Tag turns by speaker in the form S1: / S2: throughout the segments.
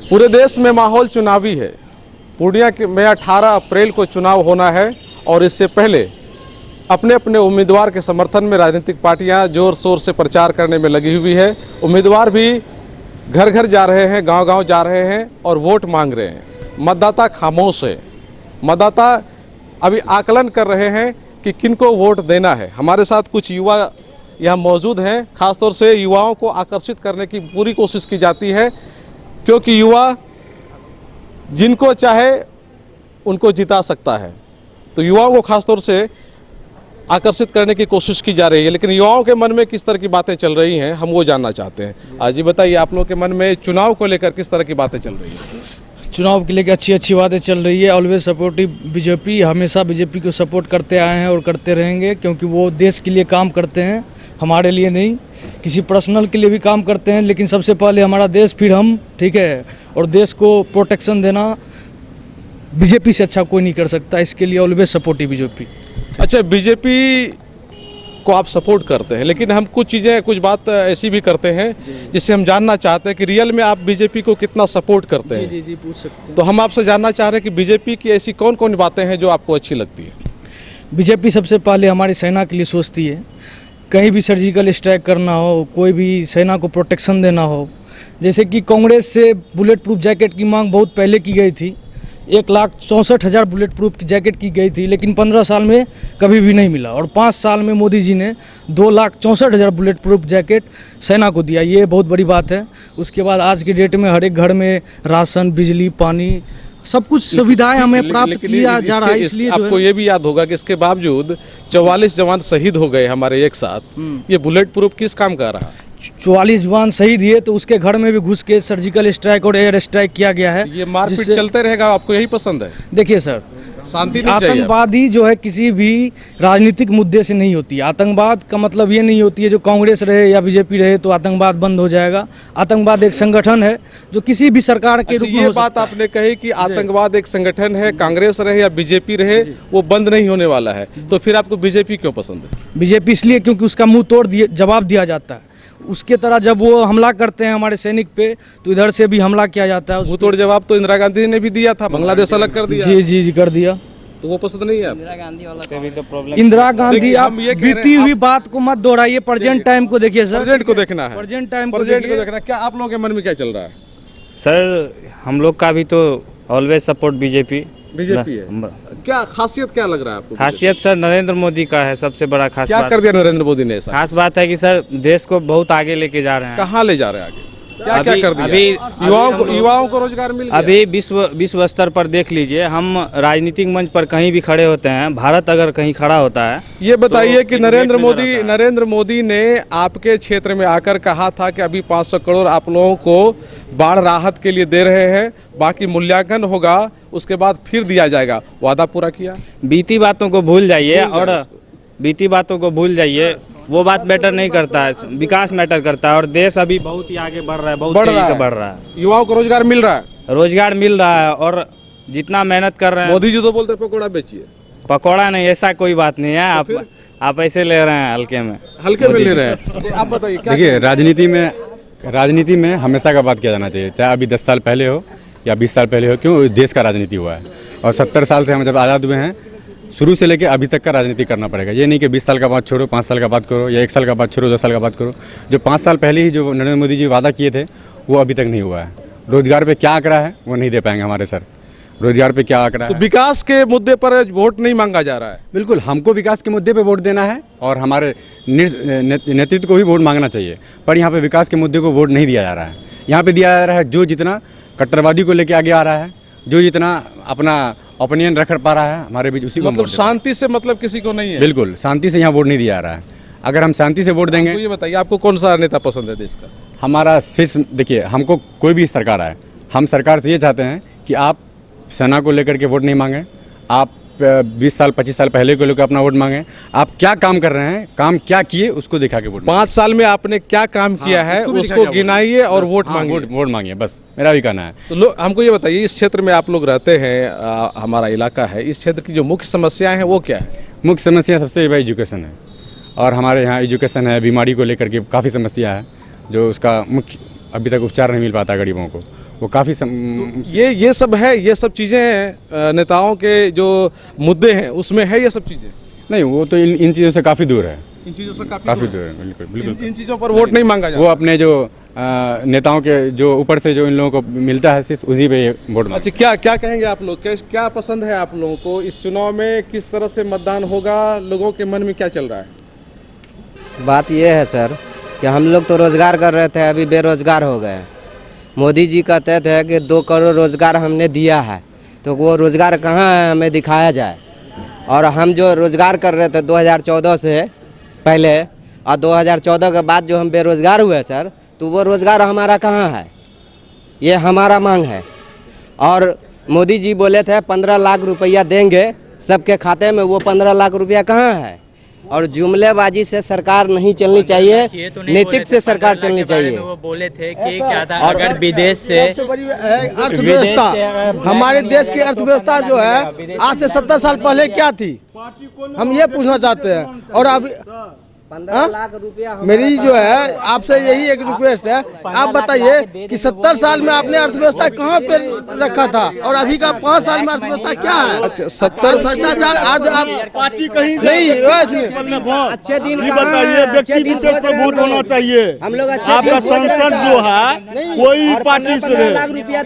S1: पूरे देश में माहौल चुनावी है। पूर्णिया में 18 अप्रैल को चुनाव होना है और इससे पहले अपने अपने उम्मीदवार के समर्थन में राजनीतिक पार्टियां जोर शोर से प्रचार करने में लगी हुई है। उम्मीदवार भी घर घर जा रहे हैं, गांव गांव जा रहे हैं और वोट मांग रहे हैं। मतदाता खामोश है। मतदाता अभी आकलन कर रहे हैं कि किनको वोट देना है। हमारे साथ कुछ युवा यहाँ मौजूद हैं। खासतौर से युवाओं को आकर्षित करने की पूरी कोशिश की जाती है, क्योंकि युवा जिनको चाहे उनको जिता सकता है। तो युवाओं को खासतौर से आकर्षित करने की कोशिश की जा रही है, लेकिन युवाओं के मन में किस तरह की बातें चल रही हैं हम वो जानना चाहते हैं। आज ये बताइए, आप लोगों के मन में चुनाव को लेकर किस तरह की बातें चल रही हैं?
S2: चुनाव के लेकर अच्छी बातें चल रही है। ऑलवेज सपोर्टिव बीजेपी, हमेशा बीजेपी को सपोर्ट करते आए हैं और करते रहेंगे, क्योंकि वो देश के लिए काम करते हैं, हमारे लिए नहीं। किसी पर्सनल के लिए भी काम करते हैं, लेकिन सबसे पहले हमारा देश, फिर हम, ठीक है। और देश को प्रोटेक्शन देना बीजेपी से अच्छा कोई नहीं कर सकता, इसके लिए ऑलवेज सपोर्टिव बीजेपी।
S1: अच्छा, बीजेपी को आप सपोर्ट करते हैं, लेकिन हम कुछ बात ऐसी भी करते हैं जिससे हम जानना चाहते हैं कि रियल में आप बीजेपी को कितना सपोर्ट करते हैं।
S2: जी पूछ सकते हैं।
S1: तो हम आपसे जानना चाह रहे हैं कि बीजेपी की ऐसी कौन कौन बातें हैं जो आपको अच्छी लगती है?
S2: बीजेपी सबसे पहले हमारी सेना के लिए सोचती है। कहीं भी सर्जिकल स्ट्राइक करना हो, कोई भी सेना को प्रोटेक्शन देना हो, जैसे कि कांग्रेस से बुलेट प्रूफ जैकेट की मांग बहुत पहले की गई थी। 1,64,000 बुलेट प्रूफ की जैकेट की गई थी, लेकिन 15 साल में कभी भी नहीं मिला। और 5 साल में मोदी जी ने 2,64,000 बुलेट प्रूफ जैकेट सेना को दिया, ये बहुत बड़ी बात है। उसके बाद आज के डेट में हर एक घर में राशन, बिजली, पानी, सब कुछ सुविधाएं हमें प्राप्त किया जा रहा है। इसलिए
S1: आपको ये भी याद होगा कि इसके बावजूद 44 जवान शहीद हो गए हमारे एक साथ। ये बुलेट प्रूफ किस काम का रहा?
S2: 44 जवान शहीद हुए, तो उसके घर में भी घुस के सर्जिकल स्ट्राइक और एयर स्ट्राइक किया गया है।
S1: ये मारपीट चलते रहेगा, आपको यही पसंद है?
S2: देखिए सर,
S1: शांति नहीं चाहिए।
S2: आतंकवादी जो है किसी भी राजनीतिक मुद्दे से नहीं होती है। आतंकवाद का मतलब ये नहीं होती है जो कांग्रेस रहे या बीजेपी रहे तो आतंकवाद बंद हो जाएगा। आतंकवाद एक संगठन है जो किसी भी सरकार के रूप में
S1: ये बात आपने कही कि आतंकवाद एक संगठन है, कांग्रेस रहे या बीजेपी रहे वो बंद नहीं होने वाला है। तो फिर आपको बीजेपी क्यों पसंद है?
S2: बीजेपी इसलिए क्योंकि उसका मुंह तोड़ जवाब दिया जाता है। उसके तरह जब वो हमला करते हैं हमारे सैनिक पे, तो इधर से भी हमला किया जाता है।
S1: मुंह तोड़ जवाब तो इंदिरा गांधी ने भी दिया था, बांग्लादेश अलग कर दिया।
S2: जी कर दिया।
S1: तो वो पसंद नहीं है?
S2: इंदिरा गांधी, आप बीती हुई बात को मत दोहराइए, प्रेजेंट टाइम को देखिए सर।
S1: प्रेजेंट को देखना है,
S2: प्रेजेंट टाइम
S1: को देखना। क्या आप लोगों के मन में क्या चल रहा है?
S3: सर हम लोग का भी तो ऑलवेज सपोर्ट बीजेपी
S1: है। क्या खासियत क्या लग रहा है आपको?
S3: खासियत सर नरेंद्र मोदी का है, सबसे बड़ा खास
S1: क्या
S3: बात
S1: कर दिया नरेंद्र मोदी ने ऐसा?
S3: खास बात है कि सर देश को बहुत आगे लेके जा रहे हैं।
S1: कहाँ ले जा रहे हैं आगे? क्या कर दिया? अभी युवाओं को रोजगार मिल गया।
S3: अभी विश्व स्तर पर देख लीजिए, हम राजनीतिक मंच पर कहीं भी खड़े होते हैं, भारत अगर कहीं खड़ा होता है।
S1: ये बताइए कि नरेंद्र मोदी ने आपके क्षेत्र में आकर कहा था कि अभी 500 करोड़ आप लोगों को बाढ़ राहत के लिए दे रहे हैं, बाकी मूल्यांकन होगा उसके बाद फिर दिया जाएगा। वादा पूरा किया?
S3: बीती बातों को भूल जाइए, और बीती बातों को भूल जाइए, वो बात मैटर नहीं करता है, विकास मैटर करता है। और देश अभी बहुत ही आगे बढ़ रहा है, बहुत तेजी से बढ़ रहा है।
S1: युवाओं को रोजगार मिल रहा है,
S3: रोजगार मिल रहा है, और जितना मेहनत कर रहे हैं।
S1: मोदी जी तो बोलते हैं पकौड़ा बेचिए।
S3: पकौड़ा नहीं, ऐसा कोई बात नहीं है। आप ऐसे ले रहे हैं, हल्के में
S1: ले रहे हैं। तो आप बताइए।
S4: देखिए, राजनीति में हमेशा का बात किया जाना चाहिए, चाहे अभी 10 साल पहले हो या 20 साल पहले हो। क्यों? देश का राजनीति हुआ है, और 70 साल से हम जब आज़ाद हुए हैं, शुरू से लेकर अभी तक का राजनीति करना पड़ेगा। ये नहीं कि 20 साल का बात छोड़ो, 5 साल का बात करो, या 1 साल का बात छोड़ो, 2 साल का बात करो। जो 5 साल पहले ही जो नरेंद्र मोदी जी वादा किए थे वो अभी तक नहीं हुआ है। रोजगार पे क्या आंकड़ा है वो नहीं दे पाएंगे हमारे सर। रोजगार पे क्या आंकड़ा है?
S1: तो विकास के मुद्दे पर वोट नहीं मांगा जा रहा है?
S4: बिल्कुल, हमको विकास के मुद्दे पे वोट देना है, और हमारे नेतृत्व को भी वोट मांगना चाहिए। पर यहाँ पे विकास के मुद्दे को वोट नहीं दिया जा रहा है। यहाँ पे दिया जा रहा है जो जितना कट्टरवादी को लेके आगे आ रहा है, जो जितना अपना ओपिनियन रख पा रहा है हमारे बीच, उसी को
S1: मतलब शांति से मतलब किसी को नहीं है?
S4: बिल्कुल, शांति से यहाँ वोट नहीं दिया जा रहा है। अगर हम शांति से वोट देंगे।
S1: तो ये बताइए, आपको कौन सा नेता पसंद है देश का?
S4: हमारा सिर्फ देखिए, हमको कोई भी सरकार आए, हम सरकार से ये चाहते हैं कि आप सेना को लेकर के वोट नहीं मांगें, आप 20 साल 25 साल पहले को लेकर अपना वोट मांगें। आप क्या काम कर रहे हैं, काम क्या किए, उसको दिखा के वोट।
S1: 5 साल में आपने क्या काम किया है उसको गिनाइए और वोट मांगिए।
S4: वोट मांगिए, बस मेरा भी कहना है।
S1: तो हमको ये बताइए, इस क्षेत्र में आप लोग रहते हैं, हमारा इलाका है, इस क्षेत्र की जो मुख्य समस्याएं हैं वो क्या है?
S4: मुख्य समस्या सबसे बड़ी एजुकेशन है, और हमारे यहाँ एजुकेशन है, बीमारी को लेकर के काफ़ी समस्या है, जो उसका मुख्य अभी तक उपचार नहीं मिल पाता गरीबों को। वो काफ़ी
S1: ये सब है, ये सब चीज़ें नेताओं के जो मुद्दे हैं उसमें है ये सब चीज़ें?
S4: नहीं, वो तो इन चीज़ों से काफ़ी दूर है,
S1: इन चीज़ों से
S4: काफ़ी दूर है, बिल्कुल बिल्कुल।
S1: इन चीज़ों पर वोट नहीं मांगा जाता।
S4: वो अपने जो नेताओं के जो ऊपर से जो इन लोगों को मिलता है सिर्फ उसी पे वोट
S1: अच्छा, क्या कहेंगे आप लोग? क्या पसंद है आप लोगों को इस चुनाव में? किस तरह से मतदान होगा? लोगों के मन में क्या चल रहा है?
S5: बात ये है सर कि हम लोग तो रोज़गार कर रहे थे, अभी बेरोज़गार हो गए। मोदी जी कहते थे कि 2 करोड़ रोज़गार हमने दिया है, तो वो रोज़गार कहाँ है, हमें दिखाया जाए। और हम जो रोज़गार कर रहे थे 2014 से पहले और 2014 के बाद जो हम बेरोज़गार हुए सर, तो वो रोज़गार हमारा कहाँ है, ये हमारा मांग है। और मोदी जी बोले थे 15 लाख रुपया देंगे सबके खाते में, वो 15 लाख रुपया कहाँ है? और जुमलेबाजी से सरकार नहीं चलनी चाहिए, नैतिक से सरकार चलनी चाहिए।
S6: वो बोले थे कि क्या था, अगर विदेश से
S7: सबसे बड़ी अर्थव्यवस्था, हमारे देश की अर्थव्यवस्था जो है आज से 70 साल पहले क्या थी, हम ये पूछना चाहते हैं। और अभी
S5: 15 लाख रुपया
S7: मेरी जो है आपसे यही एक रिक्वेस्ट है, आप बताइए कि 70 साल में आपने अर्थव्यवस्था कहाँ पे रखा था और अभी का 5 साल में अर्थव्यवस्था क्या है?
S1: अच्छा, 70
S7: भ्रष्टाचार आज आप
S8: पार्टी कहीं
S7: नहीं
S5: अच्छे दिन
S8: ये बताइए, व्यक्ति विशेष पर वोट होना चाहिए।
S5: हम लोग अच्छे
S8: आपका संसद जो है कोई पार्टी से रहे,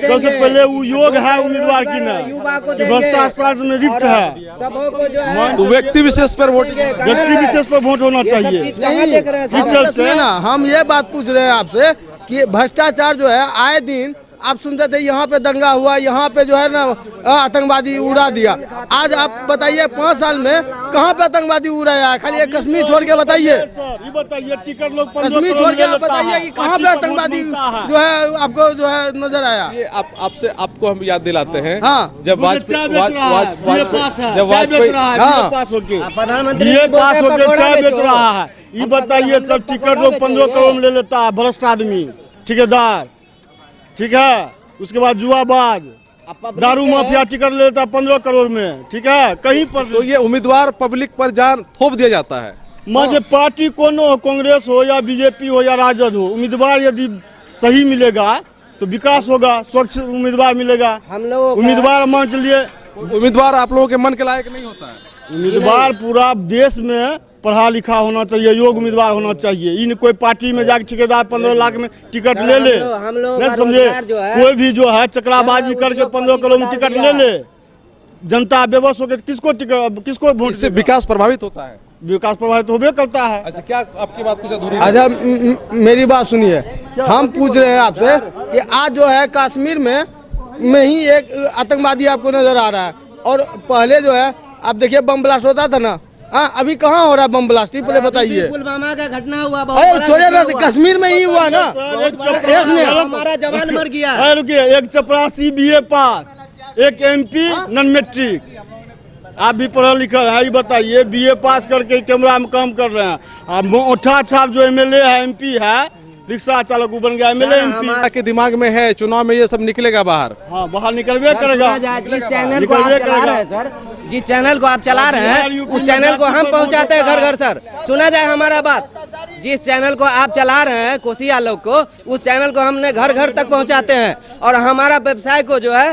S8: सबसे पहले वो योग है उम्मीदवार की ना कि भ्रष्टाचार में लिप्त है,
S1: तो व्यक्ति विशेष पर वोट,
S8: व्यक्ति विशेष पर वोट होना चाहिए।
S7: नहीं, ना हम ये बात पूछ रहे हैं आपसे कि भ्रष्टाचार जो है आए दिन आप सुनते थे, यहाँ पे दंगा हुआ, यहाँ पे जो है ना आतंकवादी उड़ा दिया। आज आप बताइए 5 साल में कहाँ पे आतंकवादी उड़ाया है? खाली एक कश्मीर छोड़ के बताइए,
S8: टिकट लोग
S7: कश्मीर छोड़ के आप बताइए कि कहाँ पे आतंकवादी जो है आपको जो है नजर आया?
S1: ये आपको हम याद दिलाते हैं,
S7: हाँ,
S1: जब वाजपेयी
S5: प्रधानमंत्री
S8: पास होकर चाय बेच रहा है, ये बताइए सर, टिकट लोग 15 करोड़ में ले लेता है, भ्रष्ट आदमी, ठेकेदार, ठीक है। उसके बाद जुआबाज, दारू माफिया टिकट ले लेता है 15 करोड़ में, ठीक है। कहीं पर
S1: तो ये उम्मीदवार पब्लिक पर जान थोप दिया जाता है।
S8: मुझे पार्टी कोनो हो, कांग्रेस हो या बीजेपी हो या राजद हो, उम्मीदवार यदि सही मिलेगा तो विकास होगा, स्वच्छ उम्मीदवार मिलेगा।
S5: हम लोग
S8: उम्मीदवार मान चलिए,
S1: उम्मीदवार आप लोगों के मन के लायक नहीं होता है।
S8: उम्मीदवार पूरा देश में पढ़ा लिखा होना चाहिए, योग्य उम्मीदवार होना चाहिए। इन कोई पार्टी में जाकर ठेकेदार 15 लाख में टिकट ले ले, नहीं समझे, कोई भी जो है चकराबाजी करके 15 करोड़ में टिकट ले ले, जनता बेबस होकर किसको वोट?
S1: इससे विकास प्रभावित होता है,
S8: विकास प्रभावित होबे करता है।
S1: अच्छा, क्या आपकी बात कुछ अधूरी है?
S7: अच्छा मेरी बात सुनिए, हम पूछ रहे हैं आपसे कि आज जो है कश्मीर में ही एक आतंकवादी आपको नजर आ रहा है, और पहले जो है आप देखिए बम ब्लास्ट होता था ना, हाँ, अभी कहाँ हो रहा है बम ब्लास्ट? पहले बताइए।
S5: पुलवामा का घटना हुआ,
S7: छोड़िए ना, कश्मीर में ही हुआ ना,
S5: हमारा जवान मर गया।
S8: रुकिए, एक चपरासी BA पास, एक MP नॉन मैट्रिक, आप भी पढ़ा लिखा है, ये बताइए BA पास करके कैमरा में काम कर रहे हैं। अब ओठा छाप जो MLA है, MP है, रिक्शा चालक बन गया MLA MP
S1: के दिमाग में है, चुनाव में ये सब निकलेगा बाहर।
S8: हाँ, बाहर निकलवे करेगा।
S5: जिस चैनल को आप चला रहे हैं सर, जिस चैनल को आप चला रहे हैं उस चैनल को हम पहुंचाते हैं घर घर सर। सुना जाए हमारा बात, जिस चैनल को आप चला रहे हैं कोसी आलोक को, उस चैनल को हमने घर घर तक पहुंचाते हैं। और हमारा व्यवसाय को जो है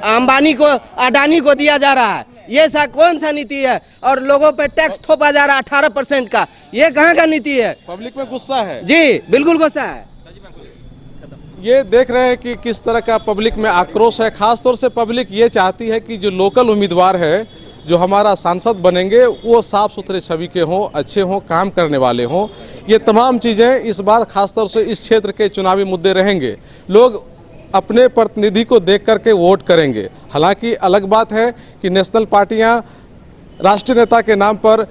S5: अंबानी को, अडानी को दिया जा रहा है। ये कौन सा नीति है? और लोगों पे टैक्स थोपा जा रहा है 18% का, ये कहाँ का नीति है?
S1: पब्लिक में गुस्सा है
S5: जी, बिल्कुल गुस्सा है।
S1: ये देख रहे हैं कि किस तरह का पब्लिक में आक्रोश है। खास तौर से पब्लिक ये चाहती है कि जो लोकल उम्मीदवार है, जो हमारा सांसद बनेंगे, वो साफ सुथरे छवि के हों, अच्छे हों, काम करने वाले हों। ये तमाम चीज़ें इस बार खासतौर से इस क्षेत्र के चुनावी मुद्दे रहेंगे। लोग अपने प्रतिनिधि को देख करके वोट करेंगे। हालांकि अलग बात है कि नेशनल पार्टियां राष्ट्रीय नेता के नाम पर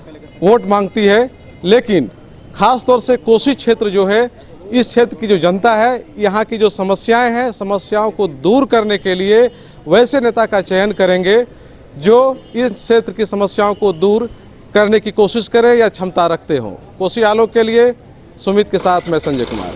S1: वोट मांगती है, लेकिन खास तौर से कोसी क्षेत्र जो है, इस क्षेत्र की जो जनता है, यहाँ की जो समस्याएं हैं, समस्याओं को दूर करने के लिए वैसे नेता का चयन करेंगे जो इस क्षेत्र की समस्याओं को दूर करने की कोशिश करे या क्षमता रखते हों। कोसी आलोक के लिए सुमित के साथ मैं संजय कुमार।